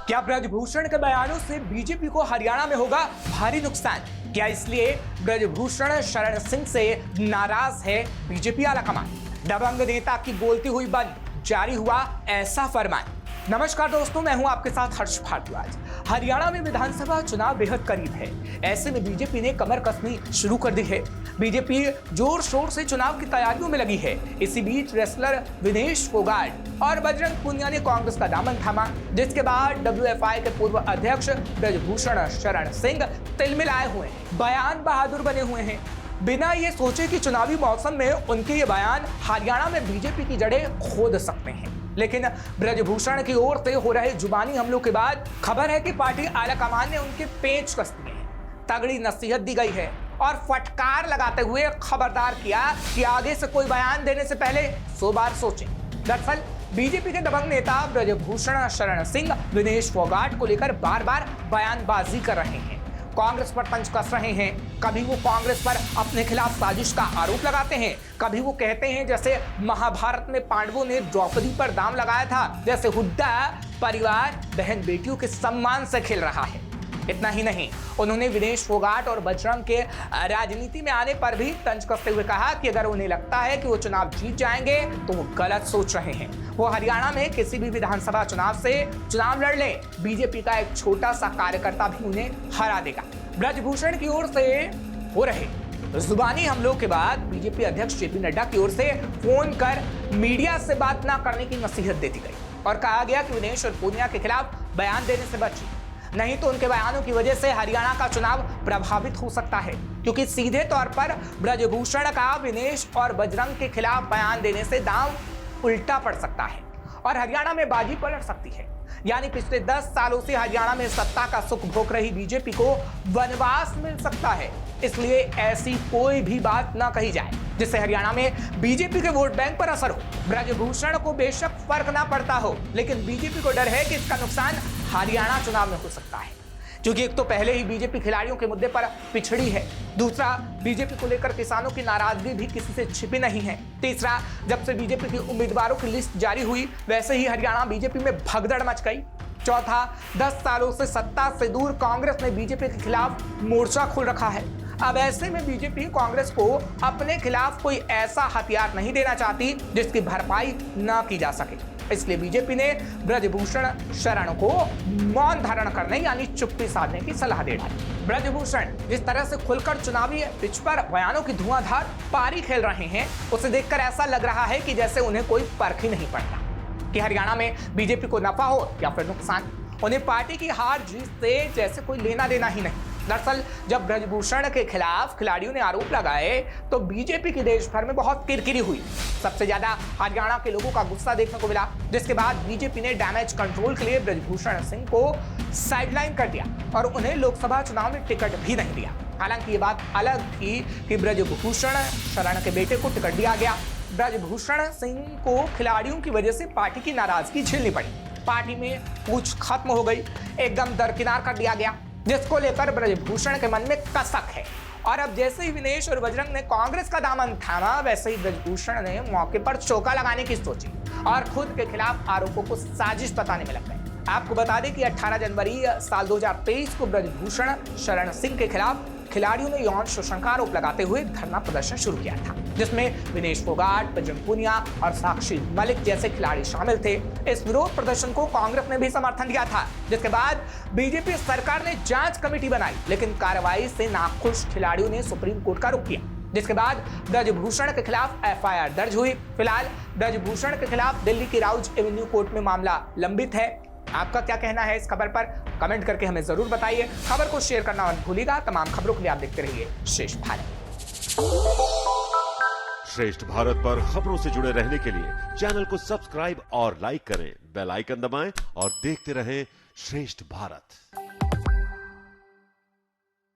क्या ब्रजभूषण के बयानों से बीजेपी को हरियाणा में होगा भारी नुकसान? क्या इसलिए ब्रजभूषण शरण सिंह से नाराज है बीजेपी आलाकमान? दबंग नेता की बोलती हुई बंद, जारी हुआ ऐसा फरमान। नमस्कार दोस्तों, मैं हूं आपके साथ हर्ष भारद्वाज। हरियाणा में विधानसभा चुनाव बेहद करीब है। ऐसे में बीजेपी ने कमर कसनी शुरू कर दी है। बीजेपी जोर शोर से चुनाव की तैयारियों में लगी है। इसी बीच रेसलर विनेश फोगाट और बजरंग पुनिया ने कांग्रेस का दामन थामा, जिसके बाद डब्ल्यूएफआई के पूर्व अध्यक्ष ब्रजभूषण शरण सिंह तिलमिलाए हुए हैं, बयान बहादुर बने हुए हैं। बिना ये सोचे कि चुनावी मौसम में उनके ये बयान हरियाणा में बीजेपी की जड़ें खोद सकते हैं। लेकिन ब्रजभूषण की ओर से हो रहे जुबानी हमलों के बाद खबर है कि पार्टी आलाकमान ने उनके पेच कस दिए हैं। तगड़ी नसीहत दी गई है और फटकार लगाते हुए खबरदार किया कि आगे से कोई बयान देने से पहले 100 बार सोचें। दरअसल बीजेपी के दबंग नेता ब्रजभूषण शरण सिंह विनेश फोगाट को लेकर बार बार बयानबाजी कर रहे हैं, कांग्रेस पर तंज कस रहे हैं। कभी वो कांग्रेस पर अपने खिलाफ साजिश का आरोप लगाते हैं, कभी वो कहते हैं जैसे महाभारत में पांडवों ने द्रौपदी पर दांव लगाया था, जैसे हुड्डा परिवार बहन बेटियों के सम्मान से खेल रहा है। इतना ही नहीं, उन्होंने विनेश फोगाट और बजरंग के राजनीति में आने पर भी तंज कसते हुए कहा कि अगर उन्हें लगता है कि वो चुनाव जीत जाएंगे तो वो गलत सोच रहे हैं। वो हरियाणा में किसी भी विधानसभा चुनाव से चुनाव लड़ ले, बीजेपी का एक छोटा सा कार्यकर्ता भी उन्हें हरा देगा। ब्रजभूषण की ओर से हो रहे जुबानी हमलों के बाद बीजेपी अध्यक्ष जेपी नड्डा की ओर से फोन कर मीडिया से बात न करने की नसीहत दे दी गई और कहा गया कि विनेश और पूनिया के खिलाफ बयान देने से बचे, नहीं तो उनके बयानों की वजह से हरियाणा का चुनाव प्रभावित हो सकता है, क्योंकि सीधे तौर पर ब्रजभूषण का विनेश और बजरंग के खिलाफ बयान देने से दांव उल्टा पड़ सकता है और हरियाणा में बाजी पलट सकती है। यानी पिछले 10 सालों से हरियाणा में सत्ता का सुख भोग रही बीजेपी को वनवास मिल सकता है। इसलिए ऐसी कोई भी बात ना कही जाए जिससे हरियाणा में बीजेपी के वोट बैंक पर असर हो। ब्रजभूषण को बेशक फर्क ना पड़ता हो, लेकिन बीजेपी को डर है कि इसका नुकसान हरियाणा चुनाव में हो सकता है, क्योंकि एक तो पहले ही बीजेपी खिलाड़ियों के मुद्दे पर पिछड़ी है, दूसरा बीजेपी को लेकर किसानों की नाराजगी भी किसी से छिपी नहीं है, तीसरा जब से बीजेपी की उम्मीदवारों की लिस्ट जारी हुई वैसे ही हरियाणा बीजेपी में भगदड़ मच गई, चौथा 10 सालों से सत्ता से दूर कांग्रेस ने बीजेपी के खिलाफ मोर्चा खोल रखा है। अब ऐसे में बीजेपी कांग्रेस को अपने खिलाफ कोई ऐसा हथियार नहीं देना चाहती जिसकी भरपाई न की जा सके। इसलिए बीजेपी ने ब्रजभूषण शरण को मौन धारण करने यानी चुप्पी साधने की सलाह दे डाली। ब्रजभूषण जिस तरह से खुलकर चुनावी पिच पर बयानों की धुआंधार पारी खेल रहे हैं, उसे देखकर ऐसा लग रहा है कि जैसे उन्हें कोई फर्क ही नहीं पड़ता कि हरियाणा में बीजेपी को नफा हो या फिर नुकसान। उन्हें पार्टी की हार जीत से जैसे कोई लेना देना ही नहीं। दरअसल जब ब्रजभूषण के खिलाफ खिलाड़ियों ने आरोप लगाए तो बीजेपी की देश भर में बहुत किरकिरी हुई। सबसे ज्यादा हरियाणा के लोगों का गुस्सा देखने को मिला, जिसके बाद बीजेपी ने डैमेज कंट्रोल के लिए ब्रजभूषण सिंह को साइडलाइन कर दिया और उन्हें लोकसभा चुनाव में टिकट भी नहीं दिया। हालांकि ये बात अलग थी कि ब्रजभूषण शरण के बेटे को टिकट दिया गया। ब्रजभूषण सिंह को खिलाड़ियों की वजह से पार्टी की नाराजगी झेलनी पड़ी। पार्टी में पूछ खत्म हो गई, एकदम दरकिनार कर दिया गया, जिसको लेकर ब्रजभूषण के मन में कसक है। और अब जैसे ही विनेश और बजरंग ने कांग्रेस का दामन थामा, वैसे ही ब्रजभूषण ने मौके पर चौका लगाने की सोची और खुद के खिलाफ आरोपों को साजिश बताने में लग गए। आपको बता दें कि 18 जनवरी साल 2023 को ब्रजभूषण शरण सिंह के खिलाफ खिलाड़ियों ने यौन शोषण का आरोप लगाते हुए धरना प्रदर्शन शुरू किया था, जिसमें विनेश फोगाट, बजरंग पुनिया और साक्षी मलिक जैसे खिलाड़ी शामिल थे। इस विरोध प्रदर्शन को कांग्रेस ने भी समर्थन दिया था, जिसके बाद बीजेपी सरकार ने जांच कमेटी बनाई, लेकिन कार्रवाई से नाखुश खिलाड़ियों ने सुप्रीम कोर्ट का रुख किया, जिसके बाद ब्रजभूषण के खिलाफ एफआईआर दर्ज हुई। फिलहाल ब्रजभूषण के खिलाफ दिल्ली की राउज एवेन्यू कोर्ट में मामला लंबित है। आपका क्या कहना है इस खबर पर? कमेंट करके हमें जरूर बताइए। खबर को शेयर करना मत भूलिएगा। तमाम खबरों के लिए आप देखते रहिए श्रेष्ठ भारत। श्रेष्ठ भारत पर खबरों से जुड़े रहने के लिए चैनल को सब्सक्राइब और लाइक करें, बेल आइकन दबाएं और देखते रहें श्रेष्ठ भारत।